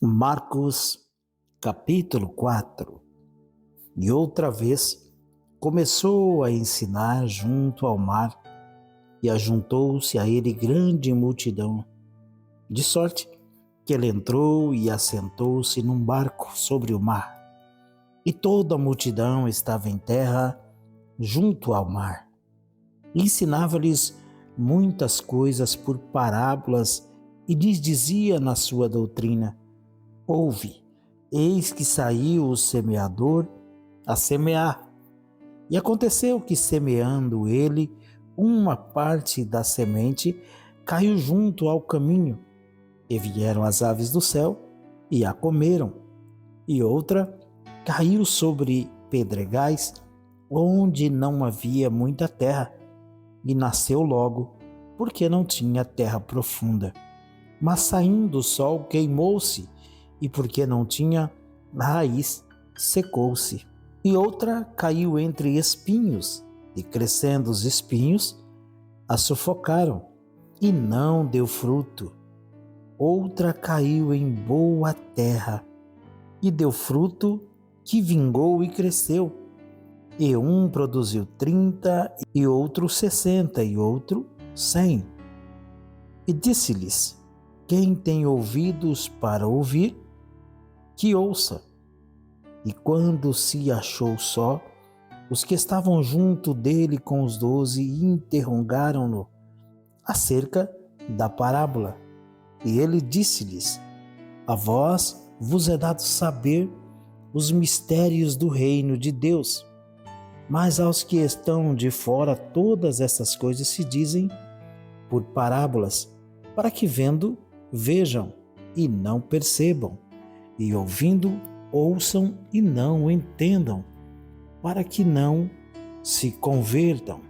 Marcos, capítulo 4. E outra vez começou a ensinar junto ao mar, e ajuntou-se a ele grande multidão, de sorte que ele entrou e assentou-se num barco sobre o mar. E toda a multidão estava em terra junto ao mar. Ensinava-lhes muitas coisas por parábolas e lhes dizia na sua doutrina: Ouve, eis que saiu o semeador a semear. E aconteceu que, semeando ele, uma parte da semente caiu junto ao caminho, e vieram as aves do céu e a comeram. E outra caiu sobre pedregais, onde não havia muita terra, e nasceu logo, porque não tinha terra profunda. Mas saindo o sol, queimou-se, e porque não tinha raiz, secou-se. E outra caiu entre espinhos, e crescendo os espinhos, a sufocaram, e não deu fruto. Outra caiu em boa terra, e deu fruto, que vingou e cresceu. E um produziu 30, e outro 60, e outro 100. E disse-lhes: Quem tem ouvidos para ouvir, que ouça. E quando se achou só, os que estavam junto dele com os 12 interrogaram-no acerca da parábola. E ele disse-lhes: A vós vos é dado saber os mistérios do reino de Deus, mas aos que estão de fora todas essas coisas se dizem por parábolas, para que vendo, vejam e não percebam, e ouvindo, ouçam e não entendam, para que não se convertam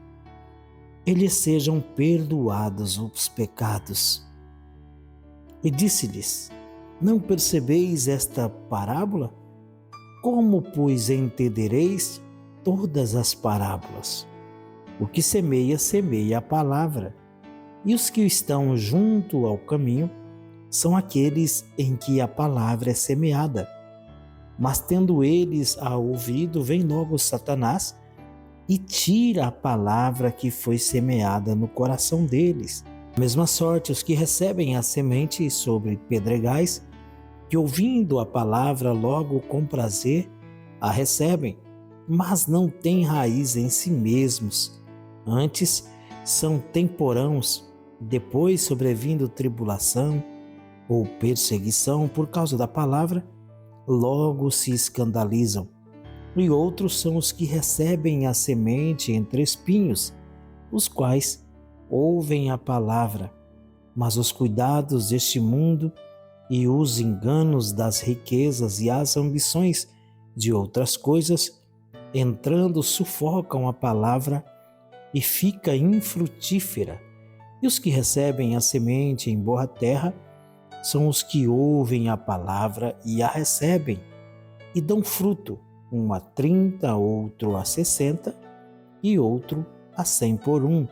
e lhes sejam perdoados os pecados. E disse-lhes: Não percebeis esta parábola? Como, pois, entendereis todas as parábolas? O que semeia, semeia a palavra, e os que estão junto ao caminho são aqueles em que a palavra é semeada. Mas tendo eles a ouvido, vem logo Satanás e tira a palavra que foi semeada no coração deles. Mesma sorte os que recebem a semente sobre pedregais, que ouvindo a palavra logo com prazer a recebem, mas não têm raiz em si mesmos. Antes são temporãos, depois sobrevindo tribulação ou perseguição por causa da palavra, logo se escandalizam. E outros são os que recebem a semente entre espinhos, os quais ouvem a palavra, mas os cuidados deste mundo e os enganos das riquezas e as ambições de outras coisas, entrando, sufocam a palavra e fica infrutífera. E os que recebem a semente em boa terra são os que ouvem a palavra e a recebem, e dão fruto, um a 30, outro a 60, e outro a 100 por um.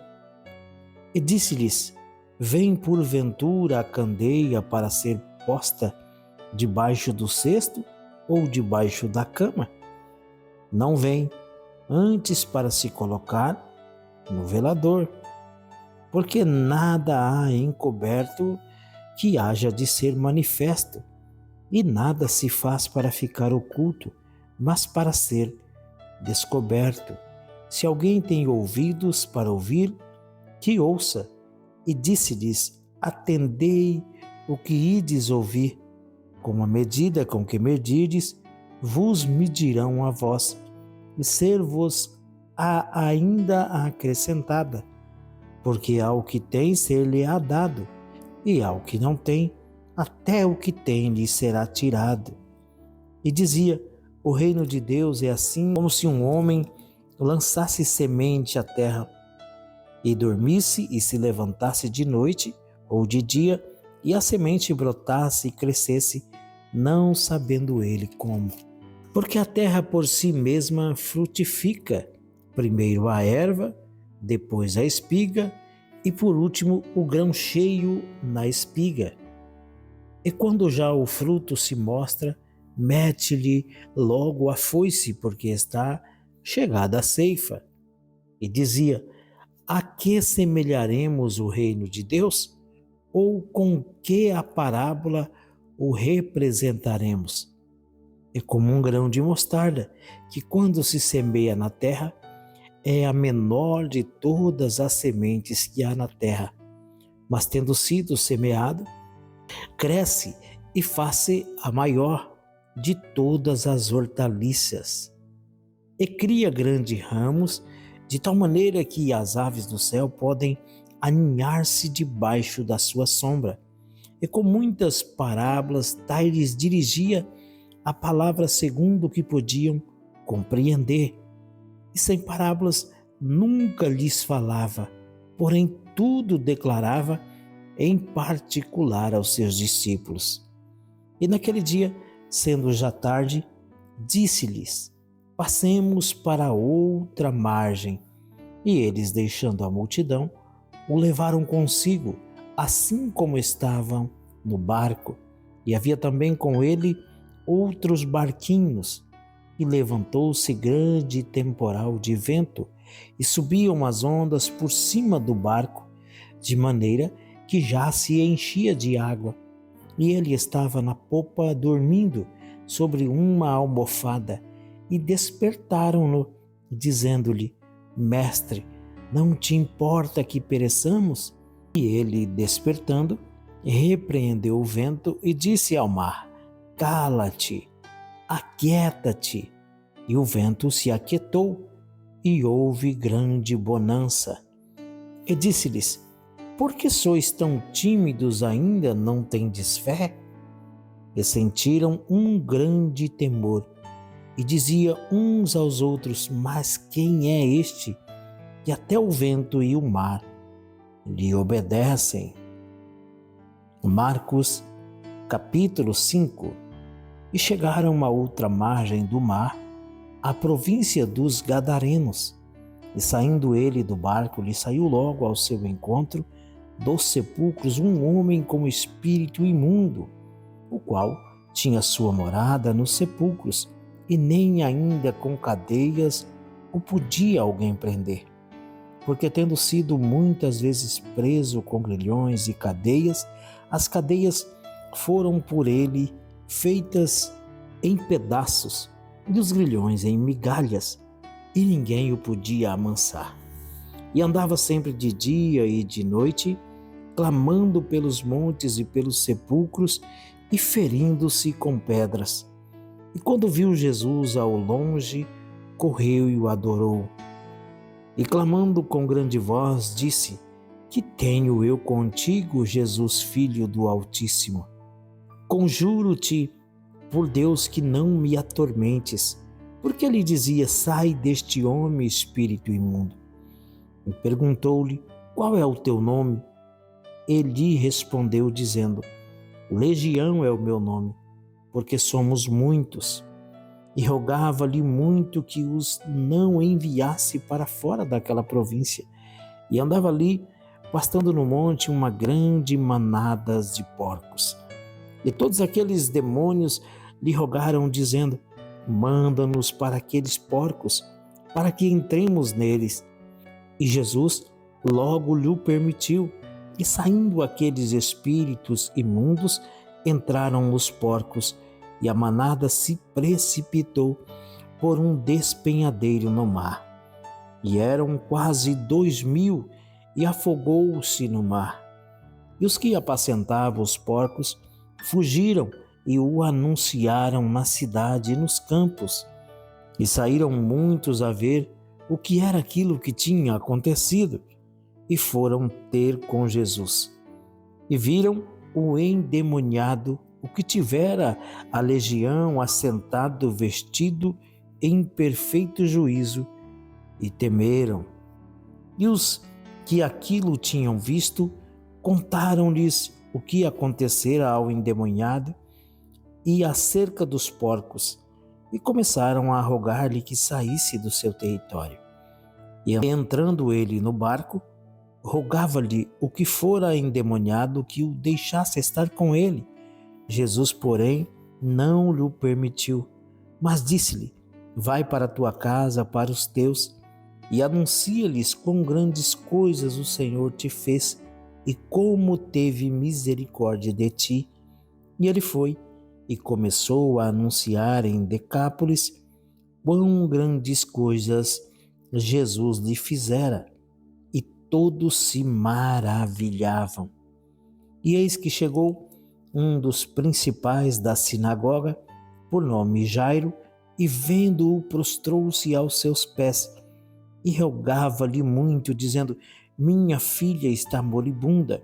E disse-lhes: Vem porventura a candeia para ser posta debaixo do cesto ou debaixo da cama? Não vem, antes para se colocar no velador, porque nada há encoberto que haja de ser manifesto, e nada se faz para ficar oculto, mas para ser descoberto. Se alguém tem ouvidos para ouvir, que ouça. E disse-lhes: Atendei o que ides ouvir. Com a medida com que medirdes, vos medirão a vós, e ser-vos-á ainda acrescentada, porque ao que tem ser-lhe-á dado, e ao que não tem, até o que tem lhe será tirado. E dizia: O reino de Deus é assim como se um homem lançasse semente à terra, e dormisse e se levantasse de noite ou de dia, e a semente brotasse e crescesse, não sabendo ele como. Porque a terra por si mesma frutifica, primeiro a erva, depois a espiga, e por último o grão cheio na espiga. E quando já o fruto se mostra, mete-lhe logo a foice, porque está chegada a ceifa. E dizia: a que semelharemos o reino de Deus? Ou com que a parábola o representaremos? É como um grão de mostarda, que quando se semeia na terra, é a menor de todas as sementes que há na terra. Mas tendo sido semeado, cresce e faz-se a maior de todas as hortaliças. E cria grandes ramos, de tal maneira que as aves do céu podem aninhar-se debaixo da sua sombra. E com muitas parábolas, tais dirigia a palavra segundo o que podiam compreender. E sem parábolas nunca lhes falava, porém tudo declarava em particular aos seus discípulos. E naquele dia, sendo já tarde, disse-lhes: passemos para outra margem. E eles, deixando a multidão, o levaram consigo, assim como estavam no barco. E havia também com ele outros barquinhos. E levantou-se grande temporal de vento, e subiam as ondas por cima do barco, de maneira que já se enchia de água. E ele estava na popa dormindo sobre uma almofada, e despertaram-no, dizendo-lhe: Mestre, não te importa que pereçamos? E ele, despertando, repreendeu o vento e disse ao mar: Cala-te, aquieta-te. E o vento se aquietou, e houve grande bonança. E disse-lhes: por que sois tão tímidos, ainda não tendes fé? E sentiram um grande temor, e diziam uns aos outros: mas quem é este, que até o vento e o mar lhe obedecem? Marcos, capítulo 5. E chegaram a outra margem do mar, à província dos Gadarenos. E saindo ele do barco, lhe saiu logo ao seu encontro dos sepulcros um homem com espírito imundo, o qual tinha sua morada nos sepulcros, e nem ainda com cadeias o podia alguém prender. Porque tendo sido muitas vezes preso com grilhões e cadeias, as cadeias foram por ele feitas em pedaços, e os grilhões em migalhas, e ninguém o podia amansar. E andava sempre de dia e de noite, clamando pelos montes e pelos sepulcros, e ferindo-se com pedras. E quando viu Jesus ao longe, correu e o adorou. E clamando com grande voz, disse: que tenho eu contigo, Jesus, Filho do Altíssimo? Conjuro-te por Deus que não me atormentes. Porque lhe dizia: sai deste homem, espírito imundo. E perguntou-lhe: qual é o teu nome? Ele respondeu dizendo: Legião é o meu nome, porque somos muitos. E rogava-lhe muito que os não enviasse para fora daquela província. E andava ali, pastando no monte, uma grande manada de porcos. E todos aqueles demônios lhe rogaram, dizendo: manda-nos para aqueles porcos, para que entremos neles. E Jesus logo lhe permitiu. E saindo aqueles espíritos imundos, entraram nos porcos, e a manada se precipitou por um despenhadeiro no mar. E eram quase 2.000, e afogou-se no mar. E os que apacentavam os porcos fugiram e o anunciaram na cidade e nos campos. E saíram muitos a ver o que era aquilo que tinha acontecido, e foram ter com Jesus. E viram o endemoniado, o que tivera a legião, assentado, vestido em perfeito juízo, e temeram. E os que aquilo tinham visto, contaram-lhes o que acontecera ao endemoniado e acerca dos porcos, e começaram a rogar-lhe que saísse do seu território. E entrando ele no barco, rogava-lhe o que fora endemoniado que o deixasse estar com ele, Jesus, porém, não lhe permitiu, mas disse-lhe: vai para a tua casa, para os teus, e anuncia-lhes quão grandes coisas o Senhor te fez e como teve misericórdia de ti. E ele foi e começou a anunciar em Decápolis quão grandes coisas Jesus lhe fizera, e todos se maravilhavam. E eis que chegou um dos principais da sinagoga, por nome Jairo, e vendo-o prostrou-se aos seus pés e rogava-lhe muito, dizendo: minha filha está moribunda.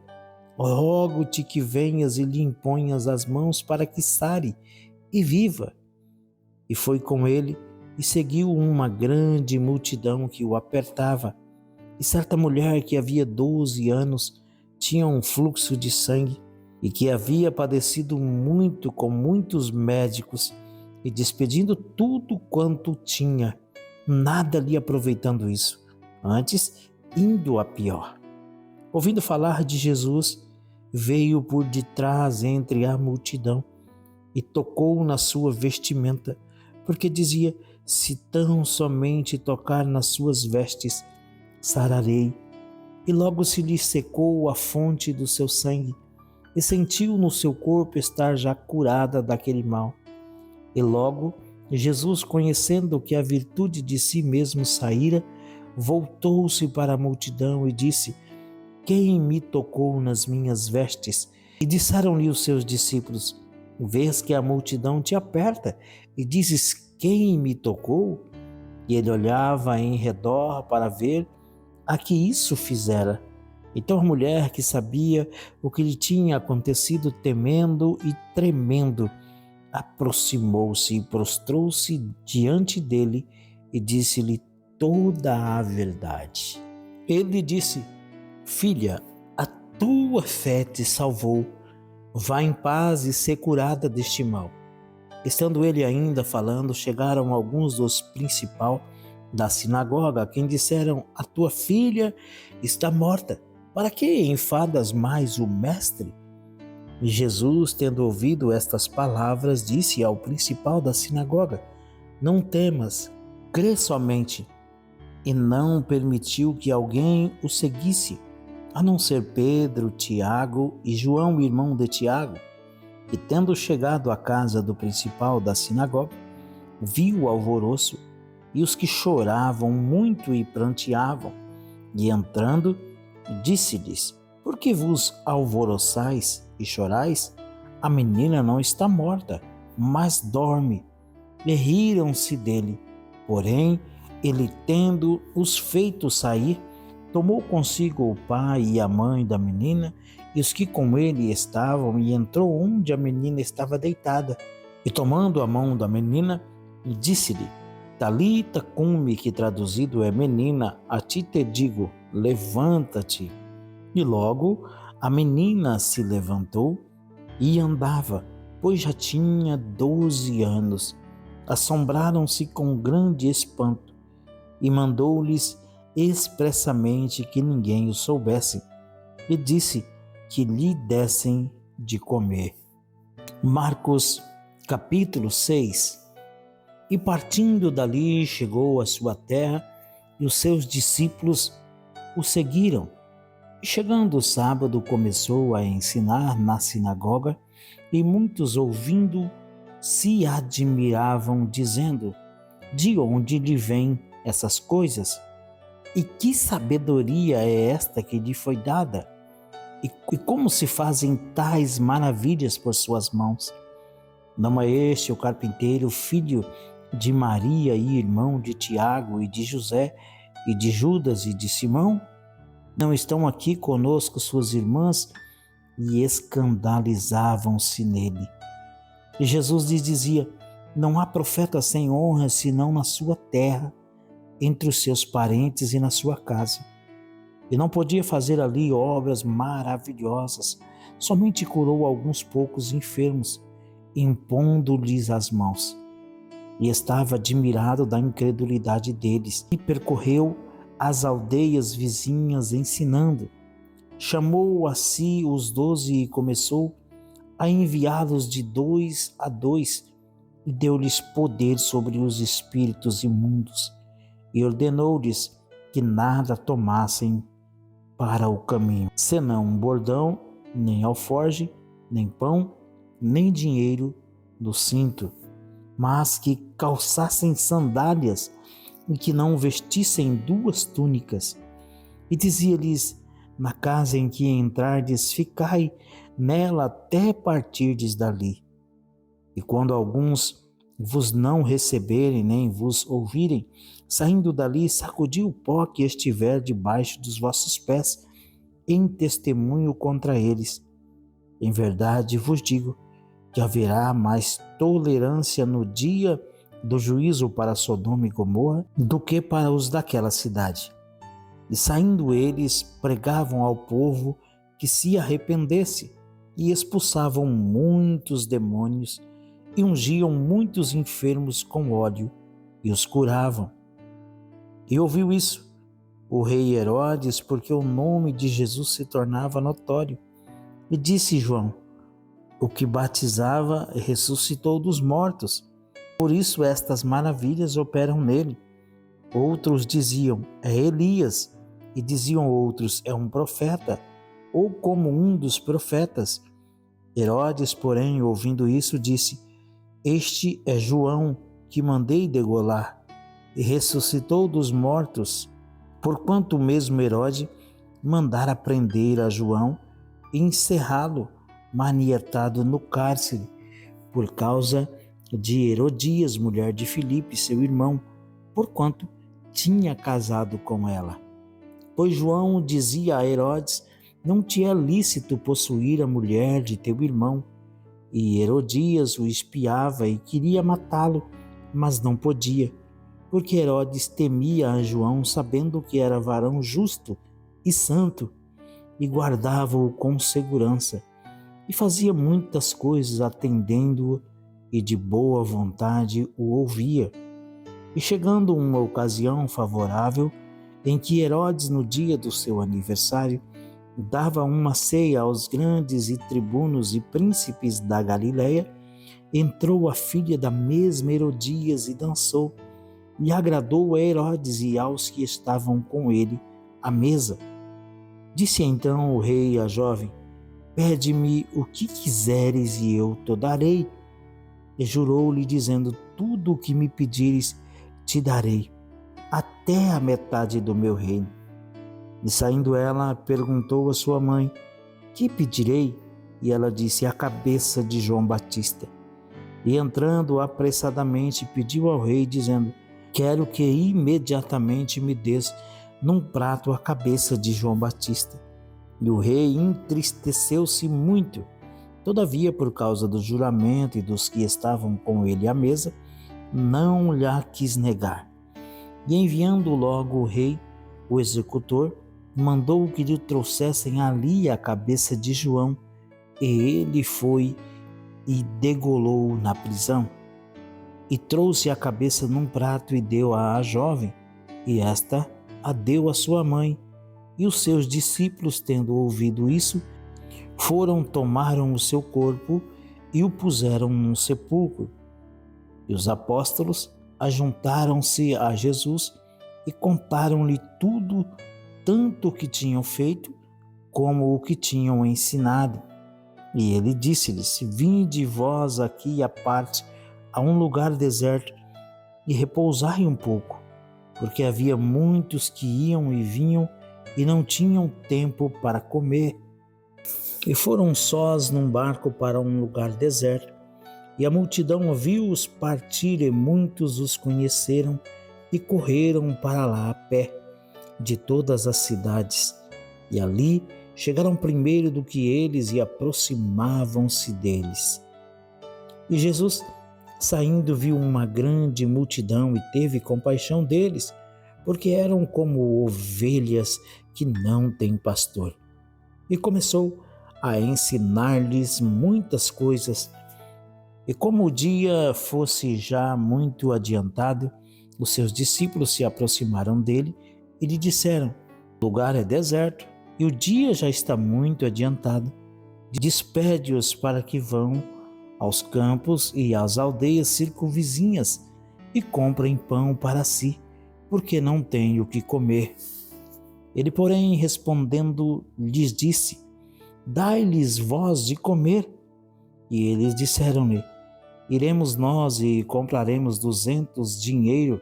Rogo-te que venhas e lhe imponhas as mãos para que sare e viva. E foi com ele e seguiu uma grande multidão que o apertava. E certa mulher que havia 12 anos tinha um fluxo de sangue e que havia padecido muito com muitos médicos e despedindo tudo quanto tinha, nada lhe aproveitando isso, antes indo a pior. Ouvindo falar de Jesus, veio por detrás entre a multidão e tocou na sua vestimenta, porque dizia: se tão somente tocar nas suas vestes, sararei. E logo se lhe secou a fonte do seu sangue, e sentiu no seu corpo estar já curada daquele mal. E logo Jesus, conhecendo que a virtude de si mesmo saíra, voltou-se para a multidão e disse: quem me tocou nas minhas vestes? E disseram-lhe os seus discípulos: vês que a multidão te aperta e dizes: quem me tocou? E ele olhava em redor para ver a que isso fizera. Então a mulher, que sabia o que lhe tinha acontecido, temendo e tremendo, aproximou-se e prostrou-se diante dele e disse-lhe toda a verdade. Ele disse: filha, a tua fé te salvou. Vá em paz e ser curada deste mal. Estando ele ainda falando, chegaram alguns dos principais da sinagoga, a quem disseram: a tua filha está morta. Para que enfadas mais o mestre? E Jesus, tendo ouvido estas palavras, disse ao principal da sinagoga: não temas, crê somente. E não permitiu que alguém o seguisse, a não ser Pedro, Tiago e João, irmão de Tiago. E tendo chegado à casa do principal da sinagoga, viu o alvoroço e os que choravam muito e pranteavam. E entrando, disse-lhes: por que vos alvoroçais e chorais? A menina não está morta, mas dorme. E riram-se dele. Porém, ele, tendo os feito sair, tomou consigo o pai e a mãe da menina e os que com ele estavam, e entrou onde a menina estava deitada. E tomando a mão da menina, disse-lhe: Talita cumi, que traduzido é: menina, a ti te digo, levanta-te. E logo a menina se levantou e andava, pois já tinha 12 anos. Assombraram-se com grande espanto e mandou-lhes expressamente que ninguém o soubesse, e disse que lhe dessem de comer. Marcos capítulo 6. E partindo dali chegou à sua terra, e os seus discípulos o seguiram. E chegando o sábado, começou a ensinar na sinagoga, e muitos ouvindo se admiravam, dizendo: de onde lhe vêm essas coisas? E que sabedoria é esta que lhe foi dada? E como se fazem tais maravilhas por suas mãos? Não é este o carpinteiro, filho de Maria e irmão de Tiago e de José e de Judas e de Simão? Não estão aqui conosco suas irmãs? E escandalizavam-se nele. E Jesus lhes dizia: não há profeta sem honra senão na sua terra, entre os seus parentes e na sua casa. E não podia fazer ali obras maravilhosas, somente curou alguns poucos enfermos, impondo-lhes as mãos. E estava admirado da incredulidade deles, e percorreu as aldeias vizinhas ensinando. Chamou a si os 12 e começou a enviá-los de 2 a 2 e deu-lhes poder sobre os espíritos imundos e ordenou-lhes que nada tomassem para o caminho, senão um bordão, nem alforge, nem pão, nem dinheiro no cinto, mas que calçassem sandálias e que não vestissem 2 túnicas. E dizia-lhes: na casa em que entrardes, ficai nela até partirdes dali. E quando alguns vos não receberem, nem vos ouvirem, saindo dali, sacudi o pó que estiver debaixo dos vossos pés, em testemunho contra eles. Em verdade vos digo que haverá mais tolerância no dia do juízo para Sodoma e Gomorra do que para os daquela cidade. E saindo eles, pregavam ao povo que se arrependesse, e expulsavam muitos demônios, e ungiam muitos enfermos com óleo, e os curavam. E ouviu isso o rei Herodes, porque o nome de Jesus se tornava notório. E disse João: o que batizava ressuscitou dos mortos, por isso estas maravilhas operam nele. Outros diziam: é Elias. E diziam outros: é um profeta, ou como um dos profetas. Herodes, porém, ouvindo isso, disse: este é João, que mandei degolar, e ressuscitou dos mortos, porquanto o mesmo Herodes mandara prender a João e encerrá-lo, manietado no cárcere, por causa de Herodias, mulher de Filipe, seu irmão, porquanto tinha casado com ela. Pois João dizia a Herodes: não te é lícito possuir a mulher de teu irmão. E Herodias o espiava e queria matá-lo, mas não podia, porque Herodes temia a João, sabendo que era varão justo e santo, e guardava-o com segurança, e fazia muitas coisas atendendo-o, e de boa vontade o ouvia. E chegando uma ocasião favorável, em que Herodes, no dia do seu aniversário, dava uma ceia aos grandes e tribunos e príncipes da Galileia, entrou a filha da mesma Herodias e dançou, e agradou a Herodes e aos que estavam com ele à mesa. Disse então o rei à jovem: pede-me o que quiseres e eu te darei. E jurou-lhe, dizendo: tudo o que me pedires te darei, até a metade do meu reino. E saindo ela, perguntou a sua mãe: que pedirei? E ela disse: a cabeça de João Batista. E entrando apressadamente, pediu ao rei, dizendo: quero que imediatamente me des num prato a cabeça de João Batista. E o rei entristeceu-se muito. Todavia, por causa do juramento e dos que estavam com ele à mesa, não lhe quis negar. E enviando logo o rei, o executor, mandou que lhe trouxessem ali a cabeça de João, e ele foi e degolou na prisão. E trouxe a cabeça num prato e deu-a à jovem, e esta a deu à sua mãe. E os seus discípulos, tendo ouvido isso, tomaram o seu corpo e o puseram num sepulcro. E os apóstolos ajuntaram-se a Jesus e contaram-lhe tudo, tanto o que tinham feito como o que tinham ensinado. E ele disse-lhes: vinde vós aqui à parte, a um lugar deserto, e repousai um pouco, porque havia muitos que iam e vinham e não tinham tempo para comer. E foram sós num barco para um lugar deserto, e a multidão viu-os partir, e muitos os conheceram e correram para lá a pé, de todas as cidades. E ali chegaram primeiro do que eles e aproximavam-se deles. E Jesus, saindo, viu uma grande multidão e teve compaixão deles, porque eram como ovelhas que não têm pastor. E começou a ensinar-lhes muitas coisas. E como o dia fosse já muito adiantado, os seus discípulos se aproximaram dele e lhe disseram: o lugar é deserto e o dia já está muito adiantado. despede-os para que vão aos campos e às aldeias circunvizinhas e comprem pão para si, porque não têm o que comer. Ele, porém, respondendo, lhes disse: Dai-lhes vós de comer. E eles disseram-lhe: Iremos nós e compraremos 200 dinheiro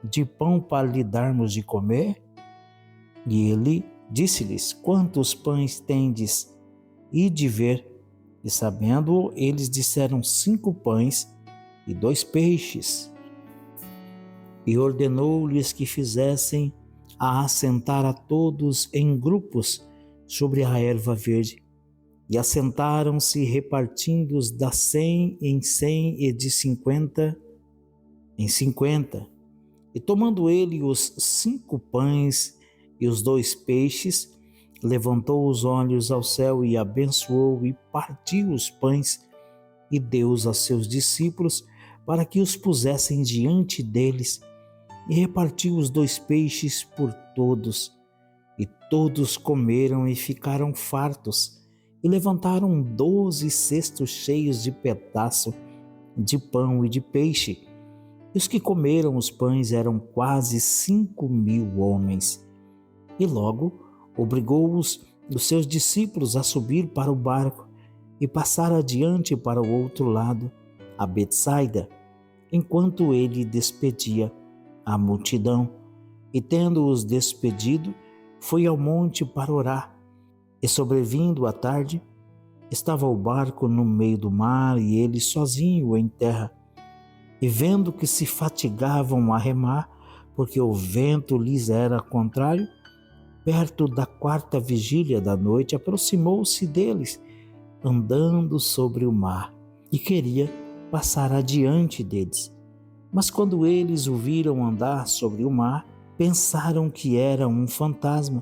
de pão para lhe darmos de comer? E ele disse-lhes: Quantos pães tendes? Ide ver. E sabendo, eles disseram: 5 pães e 2 peixes. E ordenou-lhes que fizessem assentar a todos em grupos sobre a erva verde. E assentaram-se, repartindo-os da 100 em 100 e de 50 em 50. E tomando ele os 5 pães e os 2 peixes, levantou os olhos ao céu e abençoou e partiu os pães e deu-os a seus discípulos para que os pusessem diante deles, e repartiu os 2 peixes por todos. E todos comeram e ficaram fartos, e levantaram 12 cestos cheios de pedaço de pão e de peixe. E os que comeram os pães eram quase 5.000 homens. E logo obrigou-os seus discípulos a subir para o barco e passar adiante para o outro lado, a Betsaida, enquanto ele despedia a multidão. E tendo-os despedido, foi ao monte para orar. E sobrevindo a tarde, estava o barco no meio do mar e ele sozinho em terra. E vendo que se fatigavam a remar, porque o vento lhes era contrário, perto da 4ª vigília da noite, aproximou-se deles, andando sobre o mar, e queria passar adiante deles. Mas quando eles o viram andar sobre o mar, pensaram que era um fantasma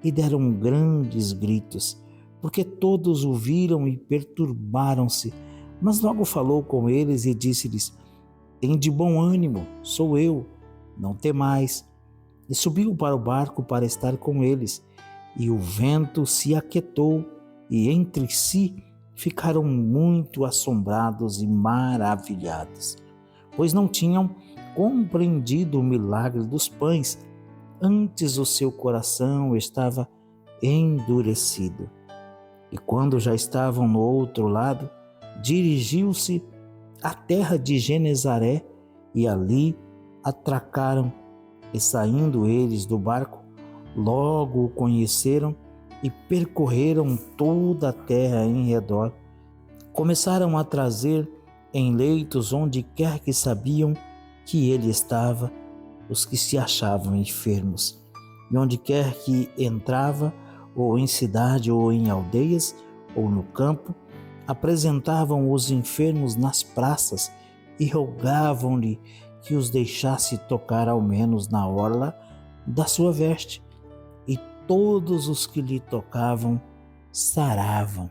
e deram grandes gritos, porque todos o viram e perturbaram-se. Mas logo falou com eles e disse-lhes: Tende bom ânimo, sou eu, não temais. E subiu para o barco para estar com eles. E o vento se aquietou, e entre si ficaram muito assombrados e maravilhados, pois não tinham compreendido o milagre dos pães, antes o seu coração estava endurecido. E quando já estavam no outro lado, dirigiu-se à terra de Genezaré, e ali atracaram. E saindo eles do barco, logo o conheceram e percorreram toda a terra em redor. Começaram a trazer em leitos onde quer que sabiam que ele estava, os que se achavam enfermos. E onde quer que entrava, ou em cidade, ou em aldeias, ou no campo, apresentavam os enfermos nas praças e rogavam-lhe que os deixasse tocar ao menos na orla da sua veste. E todos os que lhe tocavam saravam.